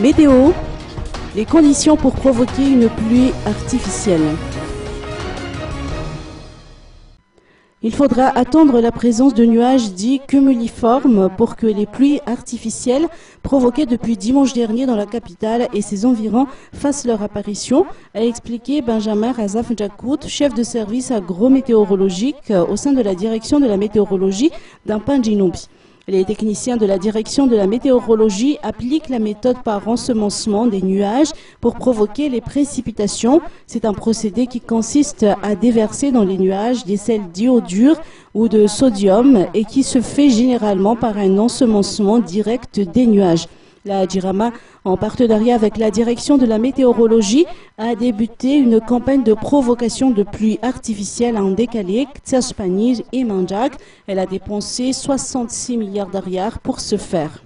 Météo, les conditions pour provoquer une pluie artificielle. Il faudra attendre la présence de nuages dits cumuliformes pour que les pluies artificielles provoquées depuis dimanche dernier dans la capitale et ses environs fassent leur apparition, a expliqué Benjamin Razaf Djakout, chef de service agrométéorologique au sein de la direction de la météorologie d'Ampanjinoubi. Les techniciens de la direction de la météorologie appliquent la méthode par ensemencement des nuages pour provoquer les précipitations. C'est un procédé qui consiste à déverser dans les nuages des sels d'iodure ou de sodium et qui se fait généralement par un ensemencement direct des nuages. La Jirama, en partenariat avec la direction de la météorologie, a débuté une campagne de provocation de pluie artificielle en décalé, Tsiaspanir et Manjak. Elle a dépensé 66 milliards d'ariars pour ce faire.